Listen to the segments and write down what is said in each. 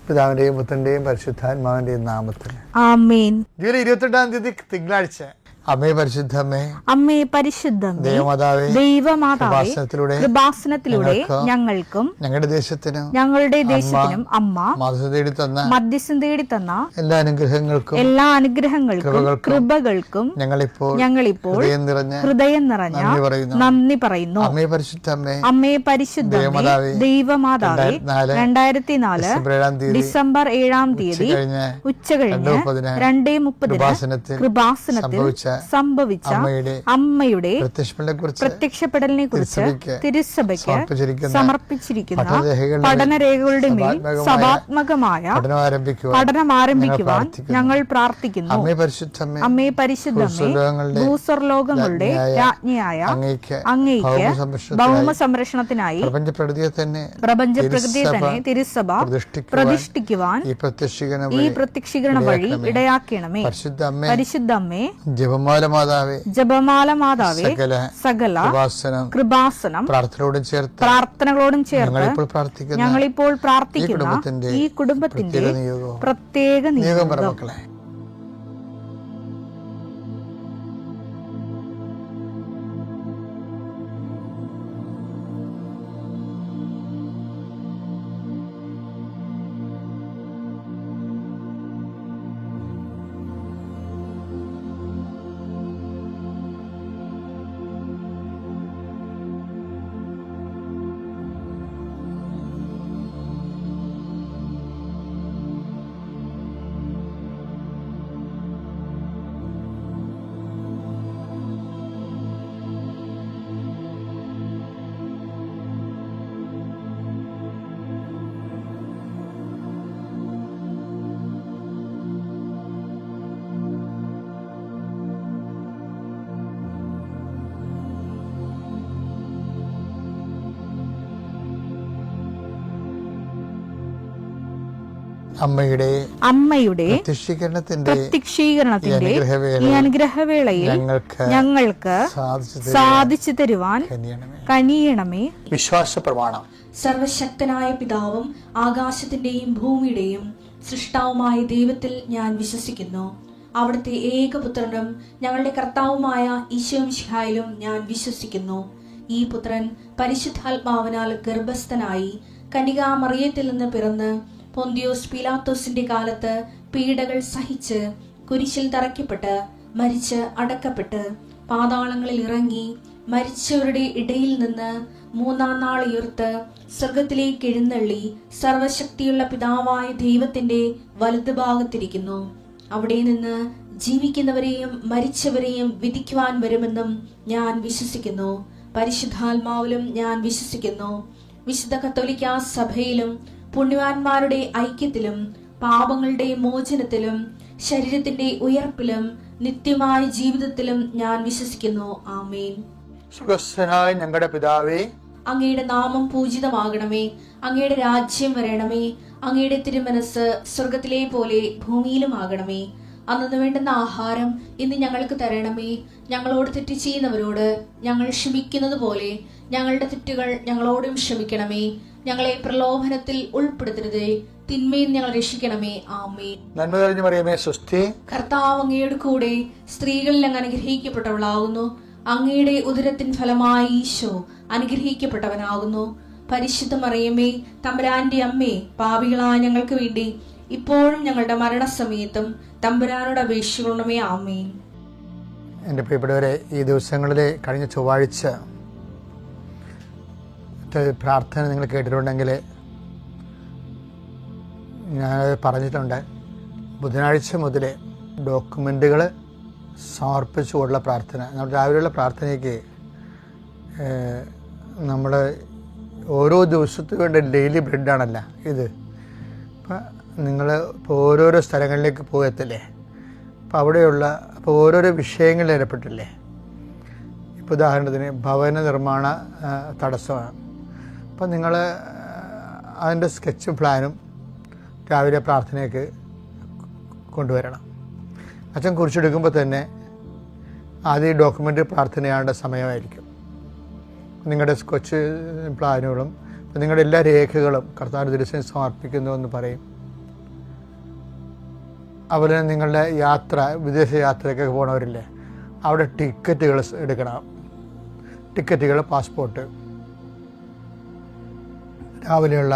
പിതാവിന്റെയും പുത്രന്റെയും പരിശുദ്ധാത്മാവിന്റെയും നാമത്തിൽ ആമേൻ. ജൂലൈ 28 തിങ്കളാഴ്ച. അമ്മേ പരിശുദ്ധമേ, അമ്മേ പരിശുദ്ധമേ, ദൈവമാതാവേ, കൃപാസനത്തിലൂടെ ഞങ്ങൾക്കും ഞങ്ങളുടെ ദേശത്തിനും അമ്മ മധ്യസ്ഥം തേടി തന്ന എല്ലാ അനുഗ്രഹങ്ങൾക്കും കൃപകൾക്കും ഞങ്ങളിപ്പോൾ ഹൃദയം നിറഞ്ഞ നന്ദി പറയുന്നു. അമ്മേ പരിശുദ്ധമേ, ദൈവമാതാവേ, 2004 ഡിസംബർ 7-ാം തീയതി ഉച്ചകഴിഞ്ഞ് 2:30 കൃപാസനത്തിൽ സംഭവിച്ച അമ്മയുടെ പ്രത്യക്ഷപ്പെടലിനെ കുറിച്ച് തിരുസഭയ്ക്ക് സമർപ്പിച്ചിരിക്കുന്ന പഠനരേഖകളുടെ മേൽ സഭാത്മകമായ പഠനം ആരംഭിക്കുവാൻ ഞങ്ങൾ പ്രാർത്ഥിക്കുന്നു. അമ്മേ പരിശുദ്ധമേ, ഭൂസ്വർലോകങ്ങളുടെ രാജ്ഞിയായ അങ്ങേയ്ക്ക് ഭൗമ സംരക്ഷണത്തിനായി പ്രപഞ്ചപ്രകൃതിയെ തന്നെ തിരുസഭ പ്രതിഷ്ഠിക്കുവാൻ ഈ പ്രത്യക്ഷീകരണം വഴി ഇടയാക്കണമേ. പരിശുദ്ധമ്മേ, ജപമാല മാതാവേ, സകല കൃപാസനം പ്രാർത്ഥനകളോടും ചേർത്ത് ഞങ്ങളിപ്പോൾ പ്രാർത്ഥിക്കുന്ന ഈ കുടുംബത്തിന്റെ പ്രത്യേക നിയോഗം. അമ്മയുടെ പ്രത്യക്ഷീകരണത്തിന്റെ ഈ അനുഗ്രഹവേളയിൽ ഞങ്ങൾക്ക് സാധിച്ചു തരുവാൻ കനിയണമേ. വിശ്വാസ പ്രമാണം. സർവശക്തനായ പിതാവും ആകാശത്തിന്റെയും ഭൂമിയുടെയും സൃഷ്ടാവുമായ ദൈവത്തിൽ ഞാൻ വിശ്വസിക്കുന്നു. അവിടുത്തെ ഏകപുത്രനും ഞങ്ങളുടെ കർത്താവുമായ ഈശോമിശിഹായിലും ഞാൻ വിശ്വസിക്കുന്നു. ഈ പുത്രൻ പരിശുദ്ധാത്മാവിനാൽ ഗർഭസ്ഥനായി കന്യകാമറിയത്തിൽ നിന്ന് പിറന്ന് പൊന്തിയോസ് പീലാത്തോസിന്റെ കാലത്ത് പീഡകൾ സഹിച്ച് കുരിശിൽ തറയ്ക്കപ്പെട്ട് മരിച്ച് അടക്കപ്പെട്ട് പാതാളങ്ങളിൽ ഇറങ്ങി മരിച്ചവരുടെ ഇടയിൽ നിന്ന് 3-ാം നാൾ ഉയർത്ത് സ്വർഗത്തിലേക്ക് എഴുന്നള്ളി സർവശക്തിയുള്ള പിതാവായ ദൈവത്തിന്റെ വലതുഭാഗത്തിരിക്കുന്നു. അവിടെ നിന്ന് ജീവിക്കുന്നവരെയും മരിച്ചവരെയും വിധിക്കുവാൻ വരുമെന്നും ഞാൻ വിശ്വസിക്കുന്നു. പരിശുദ്ധാത്മാവിലും ഞാൻ വിശ്വസിക്കുന്നു. വിശുദ്ധ കത്തോലിക്കാ സഭയിലും പുണ്യവാന്മാരുടെ ഐക്യത്തിലും പാപങ്ങളുടെ മോചനത്തിലും ശരീരത്തിന്റെ ഉയർപ്പിലും നിത്യമായ ജീവിതത്തിലും ഞാൻ വിശ്വസിക്കുന്നു. ആമേൻ. സ്വർഗ്ഗസ്ഥനായ ഞങ്ങളുടെ പിതാവേ, അങ്ങയുടെ നാമം പൂജിതമാകണമേ. അങ്ങയുടെ രാജ്യം വരണമേ. അങ്ങയുടെ തിരുമനസ് സ്വർഗത്തിലെ പോലെ ഭൂമിയിലും ആകണമേ. അന്നു വേണ്ടുന്ന ആഹാരം ഇന്ന് ഞങ്ങൾക്ക് തരണമേ. ഞങ്ങളോട് തെറ്റ് ചെയ്യുന്നവരോട് ഞങ്ങൾ ക്ഷമിക്കുന്നത് പോലെ ഞങ്ങളുടെ തെറ്റുകൾ ഞങ്ങളോടും ക്ഷമിക്കണമേ. ഞങ്ങളെ പ്രലോഭനത്തിൽ ഉൾപ്പെടുത്തരുതേ, തിന്മയിൽ ഞങ്ങൾ രക്ഷിക്കണമേ. ആമേൻ. നന്മ നിറഞ്ഞ മറിയമേ, സ്വസ്തി. കർത്താവ് അങ്ങയുടെ കൂടെ സ്ത്രീകളിൽ അങ്ങ് അനുഗ്രഹിക്കപ്പെട്ടവളാകുന്നു. അങ്ങയുടെ ഉദരത്തിൻ ഫലമായി ഈശോ അനുഗ്രഹിക്കപ്പെട്ടവനാകുന്നു. പരിശുദ്ധ മറിയമേ, തമ്പുരാന്റെ അമ്മേ, പാപികളായ ഞങ്ങൾക്ക് വേണ്ടി ഇപ്പോഴും ഞങ്ങളുടെ മരണസമയത്തും തമ്പുരാനോട് അപേക്ഷിക്കണമേ. ആമേൻ. എൻ്റെ പ്രിയപ്പെട്ടവരെ, ഈ ദിവസങ്ങളിലെ കഴിഞ്ഞ ചൊവ്വാഴ്ച പ്രാർത്ഥന നിങ്ങൾ കേട്ടിട്ടുണ്ടെങ്കിൽ ഞാൻ പറഞ്ഞിട്ടുണ്ട്. ബുധനാഴ്ച മുതൽ ഡോക്യുമെൻറ്റുകൾ സമർപ്പിച്ചുകൊണ്ടുള്ള പ്രാർത്ഥന. നമ്മൾ രാവിലെയുള്ള പ്രാർത്ഥനയ്ക്ക് നമ്മൾ ഓരോ ദിവസത്തിന് വേണ്ട ഡെയിലി ബ്രെഡാണല്ല ഇത്. അപ്പം നിങ്ങൾ ഇപ്പോൾ ഓരോരോ സ്ഥലങ്ങളിലേക്ക് പോകത്തില്ലേ, അപ്പോൾ അവിടെയുള്ള അപ്പോൾ ഓരോരോ വിഷയങ്ങളിൽ ഏർപ്പെട്ടില്ലേ. ഇപ്പോൾ ഉദാഹരണത്തിന് ഭവന നിർമ്മാണ തടസ്സമാണ്. അപ്പം നിങ്ങൾ അതിൻ്റെ സ്കെച്ചും പ്ലാനും രാവിലെ പ്രാർത്ഥനയ്ക്ക് കൊണ്ടുവരണം. അച്ഛൻ കുറിച്ചെടുക്കുമ്പോൾ തന്നെ ആദ്യം ഡോക്യുമെൻ്റ് പ്രാർത്ഥനയാണ്ട സമയമായിരിക്കും. നിങ്ങളുടെ സ്കെച്ച് പ്ലാനുകളും നിങ്ങളുടെ എല്ലാ രേഖകളും കർത്താവിൻ്റെ ദിവസം സമർപ്പിക്കുന്നു എന്ന് പറയും. അതുപോലെ തന്നെ നിങ്ങളുടെ യാത്ര, വിദേശ യാത്രയ്ക്കൊക്കെ പോകണവരില്ലേ, അവിടെ ടിക്കറ്റുകൾ എടുക്കണം. ടിക്കറ്റുകൾ, പാസ്പോർട്ട്, രാവിലെയുള്ള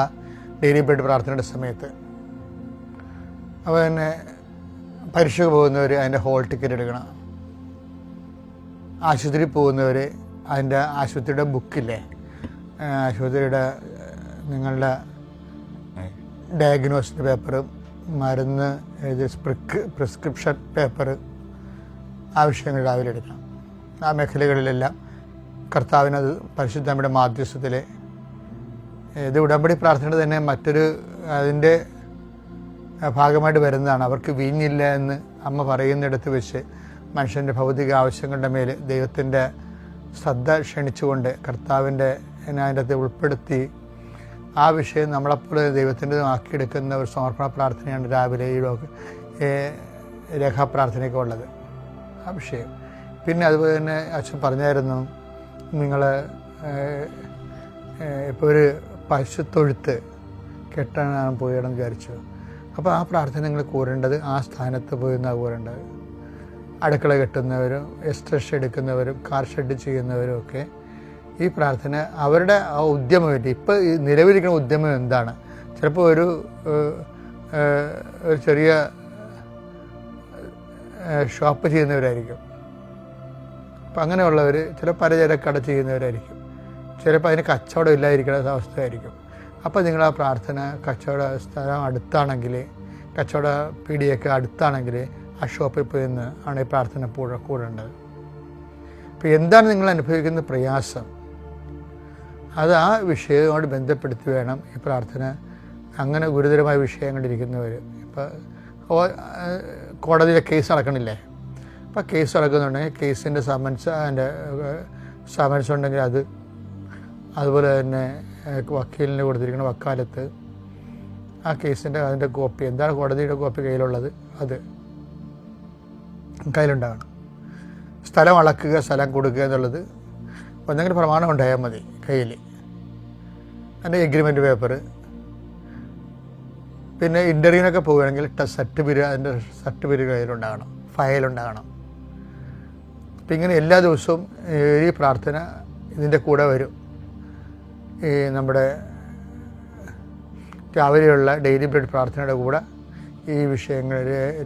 ഡെയിലി ബ്രെഡ് പ്രാർത്ഥനയുടെ സമയത്ത്. അപ്പോൾ തന്നെ പരീക്ഷയ്ക്ക് പോകുന്നവർ അതിൻ്റെ ഹോൾ ടിക്കറ്റ് എടുക്കണം. ആശുപത്രിയിൽ പോകുന്നവർ അതിൻ്റെ ആശുപത്രിയുടെ ബുക്കില്ലേ, ആശുപത്രിയുടെ നിങ്ങളുടെ ഡയഗ്നോസിൻ്റെ പേപ്പർ, മരുന്ന് എഴുതി പ്രിസ്ക്രിപ്ഷൻ പേപ്പർ, ആ വിഷയങ്ങൾ രാവിലെ എടുക്കണം. ആ മേഖലകളിലെല്ലാം കർത്താവിനത് പരിശുദ്ധമ്മയുടെ മാധ്യസ്ഥത്തിൽ, ഇത് ഉടമ്പടി പ്രാർത്ഥന തന്നെ മറ്റൊരു അതിൻ്റെ ഭാഗമായിട്ട് വരുന്നതാണ്. അവർക്ക് വീഞ്ഞില്ല എന്ന് അമ്മ പറയുന്നിടത്ത് വെച്ച് മനുഷ്യൻ്റെ ഭൗതിക ആവശ്യങ്ങളുടെ മേൽ ദൈവത്തിൻ്റെ ശ്രദ്ധ ക്ഷണിച്ചുകൊണ്ട് കർത്താവിൻ്റെ അതിൻ്റെ അകത്ത് ഉൾപ്പെടുത്തി ആ വിഷയം നമ്മളപ്പോൾ ദൈവത്തിൻ്റെതുമാക്കിയെടുക്കുന്ന ഒരു സമർപ്പണ പ്രാർത്ഥനയാണ് രാവിലെ ഈ രേഖാപ്രാർത്ഥനയൊക്കെ ഉള്ളത്, ആ വിഷയം. പിന്നെ അതുപോലെ തന്നെ അച്ഛൻ പറഞ്ഞായിരുന്നു, നിങ്ങൾ ഇപ്പോൾ ഒരു പശുത്തൊഴുത്ത് കെട്ടാനാണ് പോയിടം വിചാരിച്ചു. അപ്പോൾ ആ പ്രാർത്ഥന നിങ്ങൾ കൂരേണ്ടത് ആ സ്ഥാനത്ത് പോയി നിന്നാണ് കൂരേണ്ടത്. അടുക്കള കെട്ടുന്നവരും എക്സ്ട്രഷ് എടുക്കുന്നവരും കാർ ഷെഡ് ചെയ്യുന്നവരും ഒക്കെ ഈ പ്രാർത്ഥന അവരുടെ ആ ഉദ്യമം, ഇപ്പോൾ ഈ നിലവിലിരിക്കുന്ന ഉദ്യമം എന്താണ്? ചിലപ്പോൾ ഒരു ചെറിയ ഷോപ്പ് ചെയ്യുന്നവരായിരിക്കും, അപ്പം അങ്ങനെയുള്ളവർ ചില പലചരക്കട ചെയ്യുന്നവരായിരിക്കും, ചിലപ്പോൾ അതിന് കച്ചവടം ഇല്ലാതിരിക്കുന്ന അവസ്ഥയായിരിക്കും. അപ്പോൾ നിങ്ങൾ ആ പ്രാർത്ഥന കച്ചവട സ്ഥലം അടുത്താണെങ്കിൽ, കച്ചവട പീടിയൊക്കെ അടുത്താണെങ്കിൽ ആ ഷോപ്പിൽ പോയി നിന്ന് ആണ് ഈ പ്രാർത്ഥന കൂടേണ്ടത്. അപ്പോൾ എന്താണ് നിങ്ങൾ അനുഭവിക്കുന്ന പ്രയാസം, അത് ആ വിഷയവുമായിട്ട് ബന്ധപ്പെടുത്തി വേണം ഈ പ്രാർത്ഥന. അങ്ങനെ ഗുരുതരമായ വിഷയങ്ങളിരിക്കുന്നവർ, ഇപ്പോൾ കോടതിയിലെ കേസ് നടക്കണില്ലേ, അപ്പോൾ കേസ് നടക്കുന്നുണ്ടെങ്കിൽ കേസിൻ്റെ സമൻസ് ഉണ്ടെങ്കിൽ അത്, അതുപോലെ തന്നെ വക്കീലിന് കൊടുത്തിരിക്കുന്ന വക്കാലത്ത് ആ കേസിൻ്റെ അതിൻ്റെ കോപ്പി, എന്താണ് കോടതിയുടെ കോപ്പി കയ്യിലുള്ളത് അത് കയ്യിലുണ്ടാകണം. സ്ഥലം അളക്കുക, സ്ഥലം കൊടുക്കുക എന്നുള്ളത് എന്തെങ്കിലും പ്രമാണം ഉണ്ടായാൽ മതി കയ്യിൽ. അതിൻ്റെ എഗ്രിമെൻ്റ് പേപ്പർ, പിന്നെ ഇൻ്റർവ്യൂവിനൊക്കെ പോവുകയാണെങ്കിൽ അതിൻ്റെ സർട്ടിഫിക്കറ്റ് കയ്യിലുണ്ടാകണം, ഫയലുണ്ടാകണം. അപ്പം ഇങ്ങനെ എല്ലാ ദിവസവും ഈ പ്രാർത്ഥന ഇതിൻ്റെ കൂടെ വരും. ഈ നമ്മുടെ രാവിലെയുള്ള ഡെയിലി ബ്രെഡ് പ്രാർത്ഥനയുടെ കൂടെ ഈ വിഷയങ്ങൾ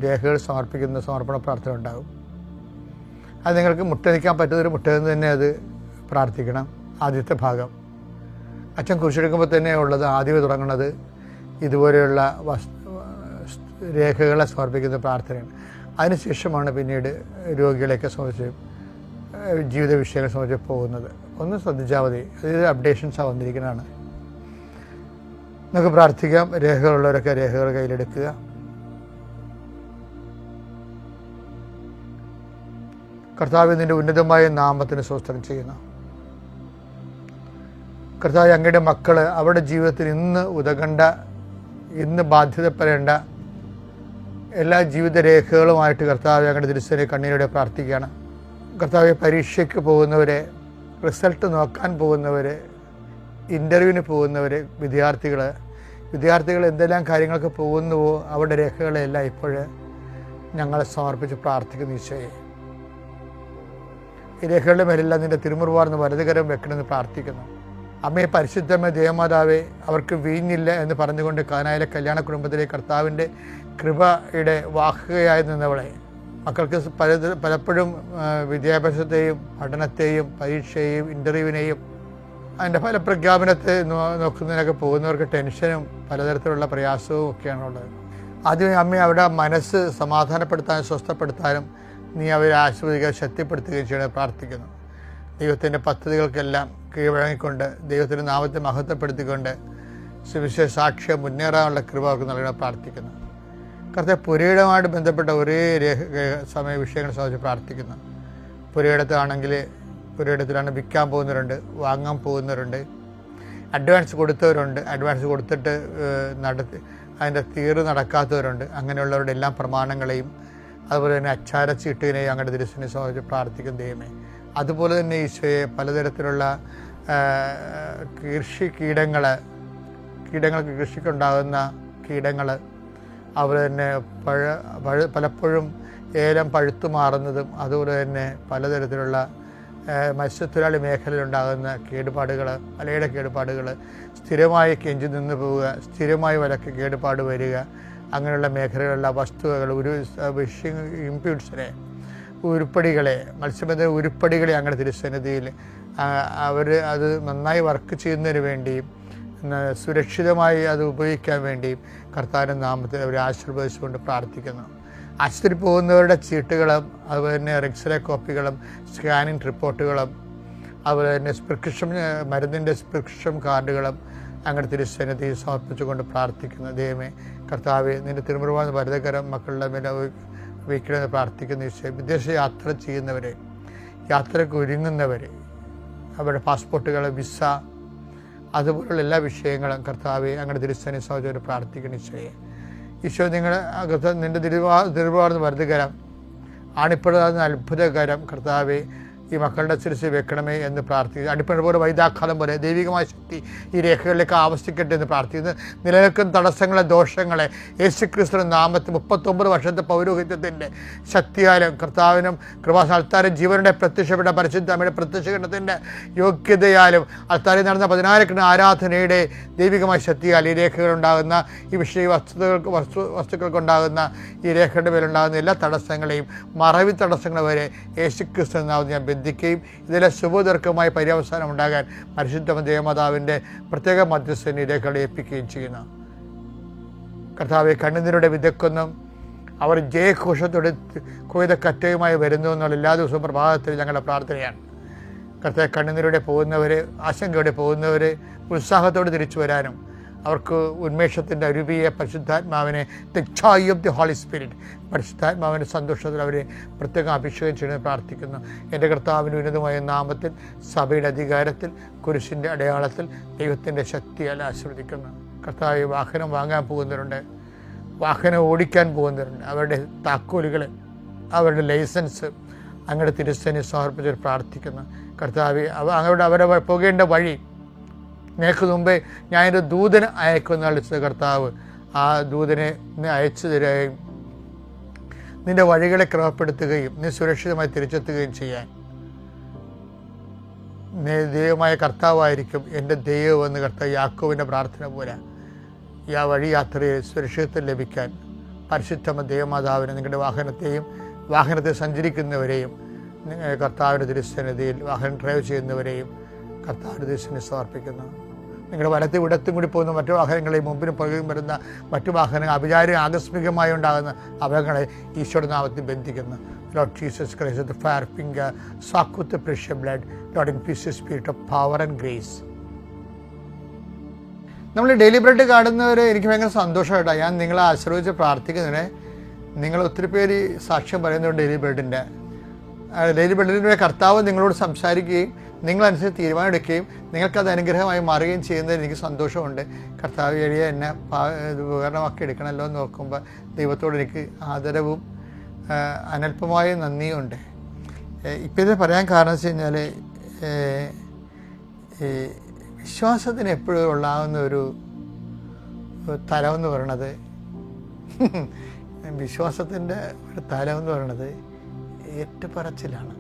രേഖകൾ സമർപ്പിക്കുന്ന സമർപ്പണ പ്രാർത്ഥന ഉണ്ടാകും. അത് നിങ്ങൾക്ക് മുട്ടനിക്കാൻ പറ്റുന്നൊരു മുട്ടയെന്ന് തന്നെ അത് പ്രാർത്ഥിക്കണം. ആദ്യത്തെ ഭാഗം അച്ഛൻ കുരിശെടുക്കുമ്പോൾ തന്നെ ഉള്ളത് ആദ്യമേ തുടങ്ങുന്നത് ഇതുപോലെയുള്ള രേഖകളെ സമർപ്പിക്കുന്ന പ്രാർത്ഥനയാണ്. അതിനുശേഷമാണ് പിന്നീട് രോഗികളെയൊക്കെ സംബന്ധിച്ച് ജീവിത വിഷയങ്ങളെ സംബന്ധിച്ച് പോകുന്നത്. ഒന്ന് ശ്രദ്ധിച്ചാൽ മതി, അതായത് അപ്ഡേഷൻസാണ് വന്നിരിക്കുന്നതാണ്. നമുക്ക് പ്രാർത്ഥിക്കാം. രേഖകളുള്ളവരൊക്കെ രേഖകൾ കയ്യിലെടുക്കുക. കർത്താവ് നിൻ്റെ ഉന്നതമായ നാമത്തിന് സ്തോത്രം ചെയ്യുന്നു. കർത്താവ്, അങ്ങയുടെ മക്കൾ അവരുടെ ജീവിതത്തിൽ ഇന്ന് ഉതകേണ്ട, ഇന്ന് ബാധ്യതപ്പെടേണ്ട എല്ലാ ജീവിതരേഖകളുമായിട്ട് കർത്താവ് അങ്ങയുടെ തിരുസേന കണ്ണീരോടെ പ്രാർത്ഥിക്കുകയാണ്. കർത്താവ്, പരീക്ഷയ്ക്ക് പോകുന്നവരെ, റിസൾട്ട് നോക്കാൻ പോകുന്നവർ, ഇൻ്റർവ്യൂവിന് പോകുന്നവർ, വിദ്യാർത്ഥികൾ എന്തെല്ലാം കാര്യങ്ങൾക്ക് പോകുന്നുവോ അവരുടെ രേഖകളെല്ലാം ഇപ്പോൾ ഞങ്ങളെ സമർപ്പിച്ച് പ്രാർത്ഥിക്കുന്നു. ഈശോയെ, ഈ രേഖകളുടെ മേലെല്ലാം നിൻ്റെ തിരുമുറുവാർന്ന് വലതുകരം വെക്കണമെന്ന് പ്രാർത്ഥിക്കുന്നു. അമ്മയെ പരിശുദ്ധമേ ദേവമാതാവേ, അവർക്ക് വീഞ്ഞില്ല എന്ന് പറഞ്ഞുകൊണ്ട് കാനായിലെ കല്യാണ കുടുംബത്തിലെ കർത്താവിൻ്റെ കൃപയുടെ വാഹകയായി നിന്നവളെ, മക്കൾക്ക് പലപ്പോഴും വിദ്യാഭ്യാസത്തെയും പഠനത്തെയും പരീക്ഷയെയും ഇൻ്റർവ്യൂവിനെയും അതിൻ്റെ ഫലപ്രഖ്യാപനത്തെ നോക്കുന്നതിനൊക്കെ പോകുന്നവർക്ക് ടെൻഷനും പലതരത്തിലുള്ള പ്രയാസവും ഒക്കെയാണുള്ളത്. ആദ്യമേ അമ്മയെ അവരുടെ മനസ്സ് സമാധാനപ്പെടുത്താനും സ്വസ്ഥപ്പെടുത്താനും നീ അവരെ ആശ്വദിക്കുക, ശക്തിപ്പെടുത്തുകയും ചെയ്യണമെന്ന് പ്രാർത്ഥിക്കുന്നു. ദൈവത്തിൻ്റെ പദ്ധതികൾക്കെല്ലാം കീഴ്വഴങ്ങിക്കൊണ്ട് ദൈവത്തിൻ്റെ നാമത്തെ മഹത്വപ്പെടുത്തിക്കൊണ്ട് സുവിശേഷ സാക്ഷ്യം മുന്നേറാനുള്ള കൃപ അവർക്ക് നൽകണമെന്ന് പ്രാർത്ഥിക്കുന്നു. കർത്താവ്, പുരയിടമായിട്ട് ബന്ധപ്പെട്ട ഒരേ സമയ വിഷയങ്ങളെ സംബന്ധിച്ച് പ്രാർത്ഥിക്കുന്നു. പുരയിടത്താണെങ്കിൽ പുരയിടത്തിലാണ് വിൽക്കാൻ പോകുന്നവരുണ്ട്, വാങ്ങാൻ പോകുന്നവരുണ്ട്, അഡ്വാൻസ് കൊടുത്തവരുണ്ട്, അഡ്വാൻസ് കൊടുത്തിട്ട് അതിൻ്റെ തീർവ് നടക്കാത്തവരുണ്ട്. അങ്ങനെയുള്ളവരുടെ എല്ലാ പ്രമാണങ്ങളെയും അതുപോലെ തന്നെ അച്ചാരച്ചീട്ടിനെയും അങ്ങയുടെ തിരുസന്നിധിയെ സംബന്ധിച്ച് പ്രാർത്ഥിക്കുന്ന ദൈവമേ. അതുപോലെ തന്നെ ഈശോയെ, പലതരത്തിലുള്ള കീടങ്ങൾക്ക് കൃഷിക്കുണ്ടാകുന്ന കീടങ്ങൾ, അതുപോലെ തന്നെ പലപ്പോഴും ഏലം പഴുത്തു മാറുന്നതും, അതുപോലെ തന്നെ പലതരത്തിലുള്ള മത്സ്യത്തൊഴിലാളി മേഖലയിലുണ്ടാകുന്ന കേടുപാടുകൾ, വലയുടെ കേടുപാടുകൾ, സ്ഥിരമായി കെഞ്ചി നിന്ന് പോവുക, സ്ഥിരമായി വലക്ക് കേടുപാട് വരിക, അങ്ങനെയുള്ള മേഖലകളിലുള്ള വസ്തുവകൾ, ഫിഷിംഗ് ഇംപ്യൂട്ട്സിനെ, ഉരുപ്പടികളെ, മത്സ്യബന്ധന ഉരുപ്പടികളെ അങ്ങനെ തിരുസന്നിധിയിൽ അവർ അത് നന്നായി വർക്ക് ചെയ്യുന്നതിന് വേണ്ടിയും സുരക്ഷിതമായി അത് ഉപയോഗിക്കാൻ വേണ്ടിയും കർത്താവിൻ്റെ നാമത്തിൽ അവർ ആശീർവദിച്ചുകൊണ്ട് പ്രാർത്ഥിക്കുന്നു. ആശുപത്രിയിൽ പോകുന്നവരുടെ ചീട്ടുകളും, അതുപോലെ തന്നെ എക്സ്റേ കോപ്പികളും, സ്കാനിങ് റിപ്പോർട്ടുകളും, അതുപോലെ തന്നെ പ്രിസ്ക്രിപ്ഷൻ മരുന്നിൻ്റെ പ്രിസ്ക്രിപ്ഷൻ കാർഡുകളും അങ്ങനെ തിരുസന്നിധിയിൽ സമർപ്പിച്ചുകൊണ്ട് പ്രാർത്ഥിക്കുന്നു. ദൈവമേ കർത്താവെ, നിൻ്റെ തിരുമുറുവാൻ ഭരതകരം മക്കളുടെ മേലെ വയ്ക്കണമെന്ന് പ്രാർത്ഥിക്കുന്ന വിഷയം. വിദേശ യാത്ര ചെയ്യുന്നവരെ, യാത്രയ്ക്ക് ഒരുങ്ങുന്നവരെ, അവരുടെ പാസ്പോർട്ടുകൾ, വിസ, അതുപോലുള്ള എല്ലാ വിഷയങ്ങളും കർത്താവെ അങ്ങനെ തിരുസന്നിധി സഹോദരൻ പ്രാർത്ഥിക്കുന്ന ഈശോയെ. ഈശോ നിൻ്റെ തിരുവാർന്ന് വരതുകരം, ആണിപ്പെടുന്ന അത്ഭുതകരം കർത്താവെ ഈ മക്കളുടെ ശിരസിൽ വെക്കണമേ എന്ന് പ്രാർത്ഥിക്കുന്നു. അടിപ്പണ പോലെ വൈദാഘാതം പോലെ ദൈവികമായ ശക്തി ഈ രേഖകളിലേക്ക് ആവശ്യിക്കട്ടെ എന്ന് പ്രാർത്ഥിക്കുന്നു. നിലനിൽക്കുന്ന തടസ്സങ്ങളെ, ദോഷങ്ങളെ യേശുക്രിസ്തുവിന്റെ നാമത്തിൽ 39 വർഷത്തെ പൗരോഹിത്യത്തിൻ്റെ ശക്തിയാലും കർത്താവിനും കൃപാസാൽത്താരും ജീവനുടെ പ്രത്യക്ഷപ്പെട്ട പരിശുദ്ധ അമ്മയുടെ പ്രത്യക്ഷീകരണത്തിൻ്റെ യോഗ്യതയാലും അൽത്താരിൽ നടന്ന 16 ആരാധനയുടെ ദൈവികമായ ശക്തിയാൽ ഈ രേഖകളുണ്ടാകുന്ന ഈ വിഷയ വസ്തുക്കൾക്കുണ്ടാകുന്ന ഈ രേഖയുടെ മേലുണ്ടാകുന്ന എല്ലാ തടസ്സങ്ങളെയും, മറവി തടസ്സങ്ങൾ വരെ യേശുക്രിസ്തു നാമത്തിൽ ഞാൻ ബന്ധിക്കുകയും ഇതിലെ ശുഭദീർഘമായ പര്യവസാനം ഉണ്ടാകാൻ പരിശുദ്ധ ദേവമാതാവിൻ്റെ പ്രത്യേക മധ്യസ്ഥനെ രേഖകളെ ഏൽപ്പിക്കുകയും ചെയ്യുന്നു. കർത്താവെ, കണ്ണുനീരുടെ വിതയ്ക്കൊന്നും അവർ ജയഘോഷത്തോടെ കൊയ്തക്കറ്റയുമായി വരുന്നു എന്നുള്ള എല്ലാ ദിവസവും പ്രഭാതത്തിൽ ഞങ്ങളുടെ പ്രാർത്ഥനയാണ്. കർത്താവെ, കണ്ണുനീരുടെ പോകുന്നവരെ, ആശങ്കയോടെ പോകുന്നവരെ ഉത്സാഹത്തോടെ തിരിച്ചു വരാനും അവർക്ക് ഉന്മേഷത്തിൻ്റെ അരുവിയെ പരിശുദ്ധാത്മാവിനെ, the joy of the Holy Spirit, പരിശുദ്ധാത്മാവിൻ്റെ സന്തോഷത്തിൽ അവരെ പ്രത്യേകം അഭിഷേകം ചെയ്യണമെന്ന് പ്രാർത്ഥിക്കുന്നു. എൻ്റെ കർത്താവിന് ഉന്നതമായ നാമത്തിൽ, സഭയുടെ അധികാരത്തിൽ, കുരിശിൻ്റെ അടയാളത്തിൽ, ദൈവത്തിൻ്റെ ശക്തിയാൽ ആശീർവദിക്കുന്നു. കർത്താവ്, വാഹനം വാങ്ങാൻ പോകുന്നവരുണ്ട്, വാഹനം ഓടിക്കാൻ പോകുന്നവരുണ്ട്, അവരുടെ താക്കോലുകൾ, അവരുടെ ലൈസൻസ് അങ്ങയുടെ തിരുസന്നിധിയിൽ സമർപ്പിച്ച് പ്രാർത്ഥിക്കുന്നു. കർത്താവ്, അവരുടെ പോകേണ്ട വഴി നിനക്ക് മുമ്പേ ഞാനൊരു ദൂതനെ അയക്കുമെന്ന് വിളിച്ചത് കർത്താവ് ആ ദൂതനെ അയച്ചു തരികയും നിൻ്റെ വഴികളെ ക്രമപ്പെടുത്തുകയും നീ സുരക്ഷിതമായി തിരിച്ചെത്തുകയും ചെയ്യാൻ ദൈവമായ കർത്താവായിരിക്കും എൻ്റെ ദൈവമെന്ന് കർത്താവ് യാക്കോബിൻ്റെ പ്രാർത്ഥന പോലെ ഈ വഴി യാത്രയിൽ സുരക്ഷിതത്വം ലഭിക്കാൻ പരിശുദ്ധ ദൈവമാതാവിനെ നിങ്ങളുടെ വാഹനത്തെ സഞ്ചരിക്കുന്നവരെയും കർത്താവിൻ്റെ തിരുസന്നിധിയിൽ വാഹനം ഡ്രൈവ് ചെയ്യുന്നവരെയും കർത്താവിൻ്റെ തിരുസന്നിധിയിൽ സമർപ്പിക്കുന്നു. നിങ്ങളുടെ വലത്തും ഇടത്തും കൂടി പോകുന്ന മറ്റു വാഹനങ്ങളെയും മുമ്പിനും പുറകിലും വരുന്ന മറ്റു വാഹനങ്ങൾ ആകസ്മികമായി ഉണ്ടാകുന്ന അപകടങ്ങളെ ഈശോയുടെ നാമത്തിൽ ബന്ധിക്കുന്നു. Lord Jesus Christ, the fire finger, soak with the precious blood, Lord, infuse the spirit of power and grace. നമ്മൾ ഡെയിലി ബ്രെഡ് കാണുന്നവരെ എനിക്ക് ഭയങ്കര സന്തോഷമായിട്ടാണ്. ഞാൻ നിങ്ങളെ ആശ്രയിച്ച് പ്രാർത്ഥിക്കുന്നതിനെ നിങ്ങൾ ഒത്തിരി പേര് സാക്ഷ്യം പറയുന്നുണ്ട്. ഡെയിലി ബ്രെഡിൻ്റെ കർത്താവ് നിങ്ങളോട് സംസാരിക്കുകയും നിങ്ങളനുസരിച്ച് തീരുമാനമെടുക്കുകയും നിങ്ങൾക്കത് അനുഗ്രഹമായി മാറുകയും ചെയ്യുന്നതിൽ എനിക്ക് സന്തോഷമുണ്ട്. കർത്താവ് എളിയ എന്നെ ഉപകരണമാക്കി എടുക്കണമല്ലോ എന്ന് നോക്കുമ്പോൾ ദൈവത്തോട് എനിക്ക് ആദരവും അനൽപമായ നന്ദിയുണ്ട്. ഇപ്പം ഇത് പറയാൻ കാരണം വെച്ച് കഴിഞ്ഞാൽ വിശ്വാസത്തിന് എപ്പോഴും ഉള്ളാവുന്ന ഒരു തലമെന്ന് പറയണത് വിശ്വാസത്തിൻ്റെ ഒരു തലമെന്ന് പറയണത് ഏറ്റുപറച്ചിലാണ്.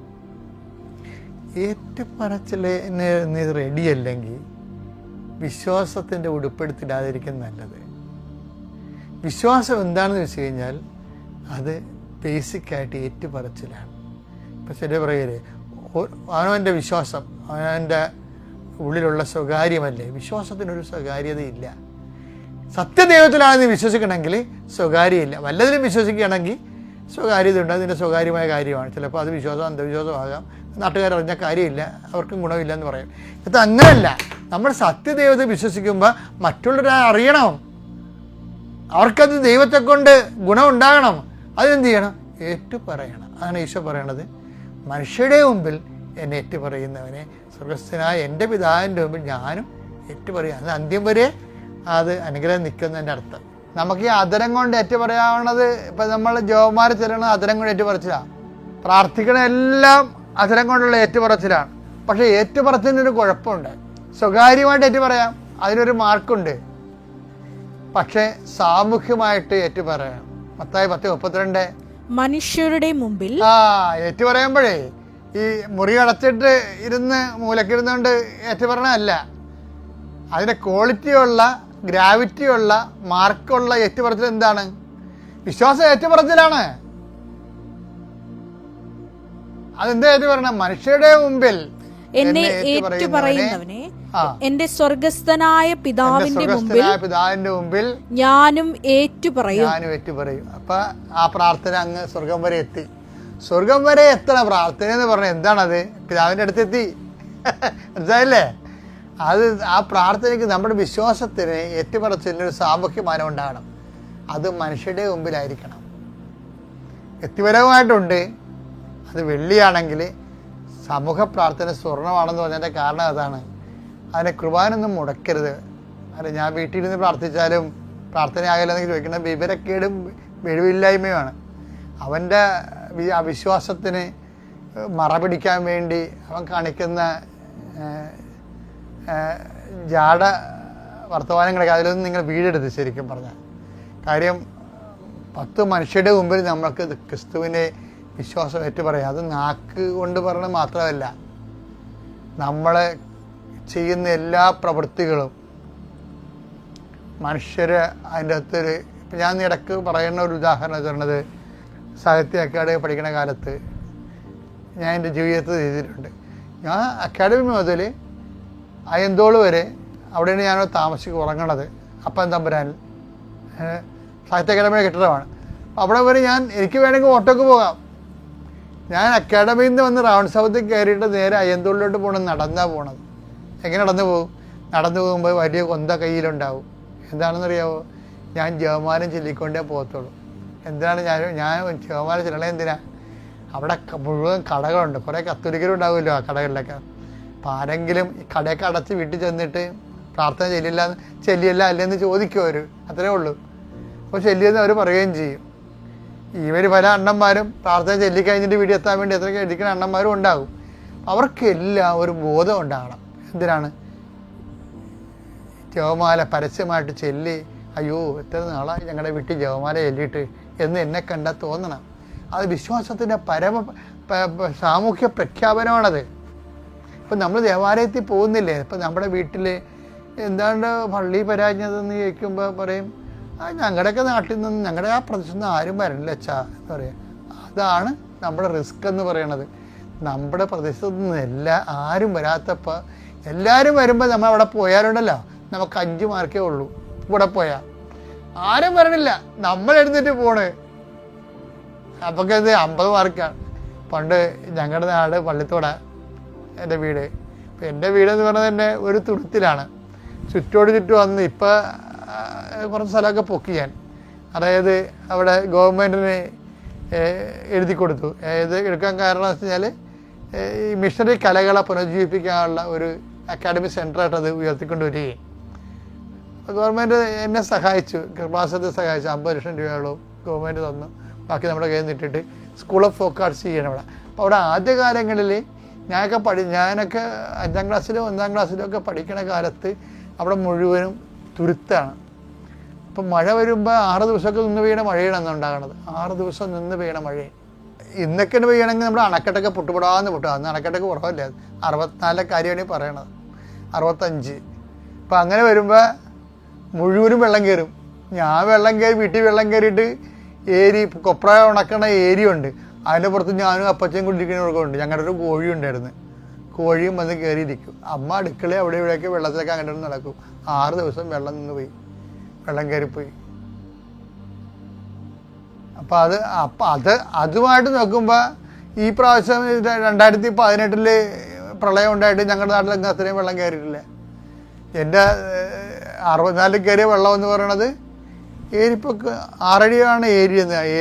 ഏറ്റുപറച്ചിലിന് റെഡിയല്ലെങ്കിൽ വിശ്വാസത്തിൻ്റെ ഉടുപ്പെടുത്തിടാതിരിക്കും നല്ലത്. വിശ്വാസം എന്താണെന്ന് വെച്ച് കഴിഞ്ഞാൽ അത് ബേസിക്കായിട്ട് ഏറ്റുപറച്ചിലാണ്. ഇപ്പം ശരി പറയല്ലേ, അവനവൻ്റെ വിശ്വാസം അവനവൻ്റെ ഉള്ളിലുള്ള സ്വകാര്യമല്ലേ. വിശ്വാസത്തിനൊരു സ്വകാര്യതയില്ല. സത്യദൈവത്തിലാണെന്ന് വിശ്വസിക്കണമെങ്കിൽ സ്വകാര്യമില്ല. വല്ലതിലും വിശ്വസിക്കുകയാണെങ്കിൽ സ്വകാര്യത ഉണ്ട്, അതിൻ്റെ സ്വകാര്യമായ കാര്യമാണ്. ചിലപ്പോൾ അത് വിശ്വാസം അന്ധവിശ്വാസമാകാം, നാട്ടുകാരറിഞ്ഞ കാര്യമില്ല, അവർക്കും ഗുണമില്ല എന്ന് പറയും. ഇത് അങ്ങനെയല്ല. നമ്മൾ സത്യദൈവത്തെ വിശ്വസിക്കുമ്പോൾ മറ്റുള്ളവരെ അറിയണം, അവർക്കത് ദൈവത്തെ കൊണ്ട് ഗുണമുണ്ടാകണം. അതെന്ത് ചെയ്യണം? ഏറ്റുപറയണം. അതാണ് ഈശോ പറയണത്, മനുഷ്യരുടെ മുമ്പിൽ എന്നെ ഏറ്റുപറയുന്നവനെ സ്വർഗസ്ഥനായ എൻ്റെ പിതാവിൻ്റെ മുമ്പിൽ ഞാനും ഏറ്റുപറയാം. അത് അന്ത്യം വരെ അത് അനുഗ്രഹം നിൽക്കുന്നതിൻ്റെ അർത്ഥം. നമുക്ക് ഈ അതരം കൊണ്ട് ഏറ്റുപറയാവുന്നത്, ഇപ്പം നമ്മൾ ജോമാർ ചെല്ലണത് അതരം കൊണ്ട് ഏറ്റുപറച്ചിലാണ്, പ്രാർത്ഥിക്കണ എല്ലാം അതരം കൊണ്ടുള്ള ഏറ്റുപറച്ചിലാണ്. പക്ഷേ ഏറ്റുപറച്ചിനൊരു കുഴപ്പമുണ്ട്. സ്വകാര്യമായിട്ട് ഏറ്റുപറയാം, അതിനൊരു മാർക്കുണ്ട്. പക്ഷേ സാമൂഹ്യമായിട്ട് ഏറ്റുപറയണം. മത്തായി 10:32 മനുഷ്യരുടെ മുമ്പിൽ ഏറ്റുപറയുമ്പോഴേ ഈ മുറി അടച്ചിട്ട് ഇരുന്ന് മൂലക്കിരുന്നുകൊണ്ട് ഏറ്റുപറയണമല്ല. അതിൻ്റെ ക്വാളിറ്റിയുള്ള, ഗ്രാവിറ്റിയുള്ള, മാർക്കുള്ള ഏറ്റുപറച്ചിൽ എന്താണ്? വിശ്വാസം ഏറ്റുപറച്ചിലാണ്. അതെന്താ ഏറ്റുപറയണം? മനുഷ്യരുടെ മുമ്പിൽ എന്നെ ഏറ്റുപറയുന്നവനെ എന്റെ സ്വർഗസ്ഥനായ പിതാവിന്റെ മുമ്പിൽ ഞാനും ഏറ്റുപറയും. അപ്പൊ ആ പ്രാർത്ഥന അങ്ങ് സ്വർഗം വരെ എത്തി. സ്വർഗം വരെ എത്തണ പ്രാർത്ഥന എന്ന് പറഞ്ഞാൽ എന്താണത്? പിതാവിന്റെ അടുത്ത് എത്തി. മനസ്സിലായില്ലേ? അത് ആ പ്രാർത്ഥനയ്ക്ക് നമ്മുടെ വിശ്വാസത്തിന് ഏറ്റുപറച്ചിലൊരു സാമൂഹ്യമാനം ഉണ്ടാകണം. അത് മനുഷ്യരുടെ മുമ്പിലായിരിക്കണം. വ്യക്തിപരമായിട്ടുണ്ട്. അത് വെള്ളിയാണെങ്കിൽ സമൂഹ പ്രാർത്ഥന സ്വർണ്ണമാണെന്ന് പറഞ്ഞതിൻ്റെ കാരണം അതാണ്. അതിനെ കുർബാനൊന്നും മുടക്കരുത്. അല്ല, ഞാൻ വീട്ടിലിരുന്ന് പ്രാർത്ഥിച്ചാലും പ്രാർത്ഥനയാകില്ലെന്ന് ചോദിക്കുന്നത് വിവരക്കേടും വെളിവില്ലായ്മയുമാണ്. അവൻ്റെ അവിശ്വാസത്തിന് മറപിടിക്കാൻ വേണ്ടി അവൻ കാണിക്കുന്ന ജാട വർത്തമാനങ്ങളൊക്കെ അതിലൊന്നും നിങ്ങൾ വീഴരുത്. ശരിക്കും പറഞ്ഞാൽ കാര്യം 10 മനുഷ്യരുടെ മുമ്പിൽ നമ്മൾക്ക് ക്രിസ്തുവിനെ വിശ്വാസം ഏറ്റുപറയാം. അത് നാക്ക് കൊണ്ട് പറയുന്നത് മാത്രമല്ല, നമ്മൾ ചെയ്യുന്ന എല്ലാ പ്രവൃത്തികളും മനുഷ്യർ അതിൻ്റെ അകത്തൊരു ഇപ്പം ഞാൻ ഇടയ്ക്ക് പറയുന്ന ഒരു ഉദാഹരണം പറയുന്നത്, സാഹിത്യ അക്കാദമി പഠിക്കുന്ന കാലത്ത് ഞാൻ എൻ്റെ ജീവിതത്തിൽ ചെയ്തിട്ടുണ്ട്. ഞാൻ അക്കാദമി മുതൽ അയന്തോള് വരെ അവിടെയാണ് ഞാൻ താമസിച്ച് ഉറങ്ങണത്. അപ്പം തമ്പുരാൻ സാഹിത്യ അക്കാദമിയുടെ കെട്ടിടമാണ്. അവിടെ വരെ എനിക്ക് വേണമെങ്കിൽ ഓട്ടോക്ക് പോകാം. ഞാൻ അക്കാഡമിയിൽ നിന്ന് വന്ന് റൗണ്ട് സൗത്തിൽ കയറിയിട്ട് നേരെ അയ്യന്തോളിലോട്ട് നടന്നാണ് പോണത്. എങ്ങനെ നടന്നു പോകും? നടന്നു പോകുമ്പോൾ വലിയ കൊന്ത കയ്യിലുണ്ടാവും. എന്താണെന്നറിയാമോ? ഞാൻ ജപമാല ചൊല്ലിക്കൊണ്ടേ പോകത്തുള്ളൂ. എന്തിനാണ് ഞാൻ ജപമാല ചൊല്ലണേ? എന്തിനാ? അവിടെ മുഴുവൻ കടകളുണ്ട്. കുറേ കത്തോലിക്കരും ഉണ്ടാവുമല്ലോ ആ കടകളിലൊക്കെ. അപ്പം ആരെങ്കിലും ഈ കടയൊക്കെ അടച്ച് വീട്ടിൽ ചെന്നിട്ട് പ്രാർത്ഥന ചെല്ലിയല്ല അല്ലെന്ന് ചോദിക്കും അവർ. അത്രേ ഉള്ളൂ. അപ്പോൾ ചെല്ലിയെന്ന് അവർ പറയുകയും ചെയ്യും. ഇവർ പല അണ്ണന്മാരും പ്രാർത്ഥന ചൊല്ലിക്കഴിഞ്ഞിട്ട് വീട്ടിൽ എത്താൻ വേണ്ടി എത്ര ഇരിക്കുന്ന അണ്ണന്മാരും ഉണ്ടാകും. അവർക്കെല്ലാം ഒരു ബോധം ഉണ്ടാകണം. എന്തിനാണ്? ജപമാല പരസ്യമായിട്ട് ചൊല്ലി, അയ്യോ എത്ര നാളായി ഞങ്ങളുടെ വീട്ടിൽ ജപമാല ചൊല്ലിയിട്ട് എന്ന് എന്നെ കണ്ടാൽ തോന്നണം. അത് വിശ്വാസത്തിൻ്റെ സാമൂഹ്യ പ്രഖ്യാപനമാണത്. ഇപ്പം നമ്മൾ ദേവാലയത്തിൽ പോകുന്നില്ലേ? ഇപ്പം നമ്മുടെ വീട്ടിൽ എന്താണ്ട് പള്ളി പരാജയതെന്ന് ചോദിക്കുമ്പോൾ പറയും, ഞങ്ങളുടെയൊക്കെ നാട്ടിൽ നിന്ന്, ഞങ്ങളുടെ ആ പ്രദേശത്ത് നിന്ന് ആരും വരണില്ല അച്ഛാ എന്ന് പറയാം. അതാണ് നമ്മുടെ റിസ്ക് എന്ന് പറയണത്. നമ്മുടെ പ്രദേശത്ത് നിന്ന് ആരും വരാത്തപ്പോൾ എല്ലാവരും വരുമ്പോൾ നമ്മൾ അവിടെ പോയാലുണ്ടല്ലോ, നമുക്ക് 5 മാർക്കേ ഉള്ളൂ. ഇവിടെ പോയാൽ ആരും വരണില്ല, നമ്മൾ എഴുന്നേറ്റ് പോണ്. അപ്പൊക്കെ ഇത് 50 മാർക്കാണ്. പണ്ട് ഞങ്ങളുടെ നാട് പള്ളിത്തോട എൻ്റെ വീട്. ഇപ്പം എൻ്റെ വീടെന്ന് പറഞ്ഞത് തന്നെ ഒരു തുരുത്തിലാണ്. ചുറ്റോട് ചുറ്റും വന്ന് ഇപ്പം കുറച്ച് സ്ഥലമൊക്കെ പൊക്കി ഞാൻ. അതായത് അവിടെ ഗവൺമെൻറ്റിന് എഴുതി കൊടുത്തു. എടുക്കാൻ കാരണം എന്ന് വെച്ച് കഴിഞ്ഞാൽ ഈ മിഷണറി കലകളെ പുനരുജ്ജീവിപ്പിക്കാനുള്ള ഒരു അക്കാഡമിക് സെൻ്ററായിട്ട് അത് ഉയർത്തിക്കൊണ്ട് വരികയും ഗവൺമെൻറ് എന്നെ സഹായിച്ചു. കൃപാസനത്തെ സഹായിച്ചു. 50 ലക്ഷം രൂപയോളം ഗവൺമെൻറ് തന്നു. ബാക്കി നമ്മുടെ കയ്യിൽ നിന്നിട്ടിട്ട് സ്കൂൾ ഓഫ് ഫോക്ക് ആർട്സ് ചെയ്യണം അവിടെ. അപ്പോൾ അവിടെ ആദ്യകാലങ്ങളിൽ ഞാനൊക്കെ 5ാം ക്ലാസ്സിലോ 1ാം ക്ലാസ്സിലോ ഒക്കെ പഠിക്കണ കാലത്ത് അവിടെ മുഴുവനും തുരുത്താണ്. അപ്പം മഴ വരുമ്പോൾ 6 ദിവസമൊക്കെ നിന്ന് പെയ്യണ മഴയാണ് അന്നുണ്ടാകണത്. 6 ദിവസം നിന്ന് പെയ്യണ മഴയും. ഇന്നൊക്കെ പെയ്യണമെങ്കിൽ നമ്മുടെ അണക്കെട്ടൊക്കെ പൊട്ടുപെടാന്ന് പൊട്ടുക. അന്ന് അണക്കെട്ടൊക്കെ കുറവല്ലേ, 64 കാര്യമാണ് ഈ പറയണത്, 65. അപ്പം അങ്ങനെ വരുമ്പോൾ മുഴുവനും വെള്ളം കയറും. ഞാൻ വീട്ടിൽ വെള്ളം കയറിയിട്ട് കൊപ്ര ഉണക്കണ ഏരിയുണ്ട്. അതിൻ്റെ പുറത്ത് ഞാനും അപ്പച്ചയും കുടിക്കുന്നവർക്കും ഉണ്ട്. ഞങ്ങളുടെ ഒരു കോഴി ഉണ്ടായിരുന്നു. കോഴിയും വന്ന് കയറിയിരിക്കും. അമ്മ അടുക്കള അവിടെ ഇവിടെയൊക്കെ വെള്ളത്തിലൊക്കെ അങ്ങനെ നടക്കും. 6 ദിവസം വെള്ളം നിന്ന് പോയി, വെള്ളം കയറിപ്പോയി. അപ്പം അതുമായിട്ട് നോക്കുമ്പോൾ ഈ പ്രാവശ്യം 2018 പ്രളയം ഉണ്ടായിട്ട് ഞങ്ങളുടെ നാട്ടിലൊക്കെ അത്രയും വെള്ളം കയറിയിട്ടില്ല. എൻ്റെ 64 കയറിയ വെള്ളം എന്ന് പറയണത് ഏരിപ്പൊക്കെ 6 അടിയാണ്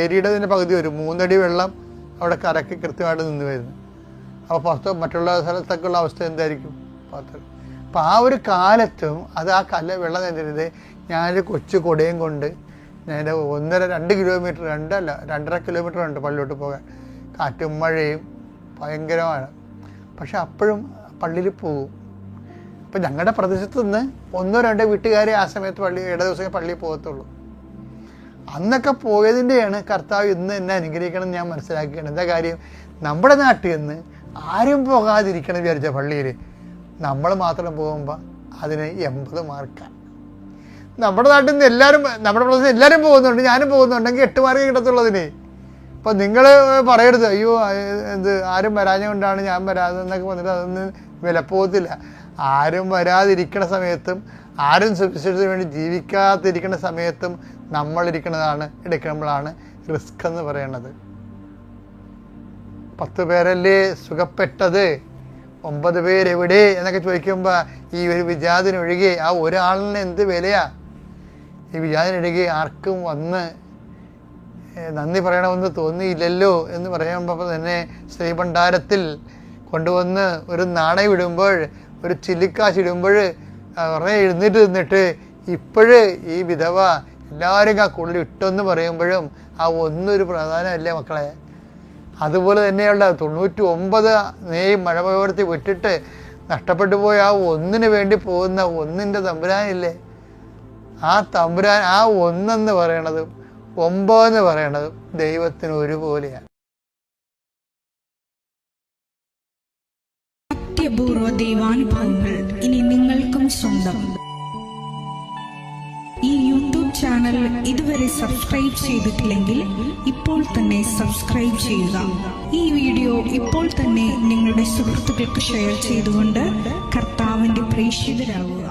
ഏരിയുടെ തന്നെ പകുതി വരും. 3 അടി വെള്ളം അവിടെ കരക്ക് കൃത്യമായിട്ട് നിന്ന് വരുന്നു. അപ്പോൾ മറ്റുള്ള സ്ഥലത്തൊക്കെയുള്ള അവസ്ഥ എന്തായിരിക്കും? അപ്പം ആ ഒരു കാലത്തും അത് ആ വെള്ളം നിന്നിരുന്നത് ഞാനൊരു കൊച്ചു കൊടയും കൊണ്ട് ഞാൻ 1.5-2 കിലോമീറ്റർ 2.5 കിലോമീറ്റർ ഉണ്ട് പള്ളിലോട്ട് പോകാൻ. കാറ്റും മഴയും ഭയങ്കരമാണ്. പക്ഷെ അപ്പോഴും പള്ളിയിൽ പോകും. അപ്പം ഇപ്പം ഞങ്ങളുടെ പ്രദേശത്ത് നിന്ന് 1-2 വീട്ടുകാരെ ആ സമയത്ത് ഇട ദിവസം പള്ളിയിൽ പോകത്തുള്ളൂ. അന്നൊക്കെ പോയതിൻ്റെയാണ് കർത്താവ് ഇന്ന് എന്നെ അനുഗ്രഹിക്കണം എന്ന് ഞാൻ മനസ്സിലാക്കുകയാണ്. എന്താ കാര്യം, നമ്മുടെ നാട്ടിൽ നിന്ന് ആരും പോകാതിരിക്കണം വിചാരിച്ച പള്ളിയിൽ നമ്മൾ മാത്രം പോകുമ്പോൾ അതിന് 80 മാർക്കാണ്. നമ്മുടെ നാട്ടിൽ നിന്ന് എല്ലാവരും, നമ്മുടെ പ്രദേശത്ത് എല്ലാവരും പോകുന്നുണ്ട്, ഞാനും പോകുന്നുണ്ടെങ്കിൽ 8 മാർക്ക് കിട്ടത്തുള്ളതിന്. അപ്പം നിങ്ങൾ പറയരുത് അയ്യോ ആരും വരാഞ്ഞുകൊണ്ടാണ് ഞാൻ വരാതെന്നൊക്കെ വന്നിട്ട് അതൊന്നും വിലപ്പോകത്തില്ല. ആരും വരാതിരിക്കണ സമയത്തും ആരും സുവിശേഷത്തിന് വേണ്ടി ജീവിക്കാതിരിക്കുന്ന സമയത്തും എടുക്കുമ്പോഴാണ് റിസ്ക് എന്ന് പറയണത്. 10 പേരല്ലേ സുഖപ്പെട്ടത്, 9 പേരെവിടെ എന്നൊക്കെ ചോദിക്കുമ്പോൾ ഈ ഒരു വിജാതിനൊഴികെ ആ ഒരാളിന് എന്ത് വിലയാ? ഈ വിജാതിനൊഴികെ ആർക്കും വന്ന് നന്ദി പറയണമെന്ന് തോന്നിയില്ലല്ലോ എന്ന് പറയുമ്പോൾ തന്നെ ശ്രീഭണ്ഡാരത്തിൽ കൊണ്ടുവന്ന് ഒരു നാണയം ഇടുമ്പോൾ, ഒരു ചില്ലിക്കാശ് ഇടുമ്പോൾ കുറേ എഴുന്നേറ്റ് നിന്നിട്ട് ഇപ്പോഴ് ഈ വിധവ എല്ലാവരും ആ കൂടുതൽ ഇട്ടെന്ന് പറയുമ്പോഴും ആ ഒന്നൊരു പ്രാധാന്യമല്ലേ മക്കളെ? അതുപോലെ തന്നെയുള്ള 99 മഴപകർത്തി വിട്ടിട്ട് നഷ്ടപ്പെട്ടു പോയ ആ ഒന്നിന് വേണ്ടി പോകുന്ന ഒന്നിൻ്റെ തമ്പുരാനില്ലേ, ആ തമ്പുരാൻ, ആ ഒന്നെന്ന് പറയണതും 9 എന്ന് പറയണതും ദൈവത്തിന് ഒരുപോലെയാണ്. അത്യപൂർവ ദൈവാനുഭവങ്ങൾ ഇനി നിങ്ങൾക്കും സ്വന്തം. ഈ യൂട്യൂബ് ചാനൽ ഇതുവരെ സബ്സ്ക്രൈബ് ചെയ്തിട്ടില്ലെങ്കിൽ ഇപ്പോൾ തന്നെ സബ്സ്ക്രൈബ് ചെയ്യുക. ഈ വീഡിയോ ഇപ്പോൾ തന്നെ നിങ്ങളുടെ സുഹൃത്തുക്കൾക്ക് ഷെയർ ചെയ്തുകൊണ്ട് കർത്താവിന്റെ പ്രേക്ഷിതരാകുക.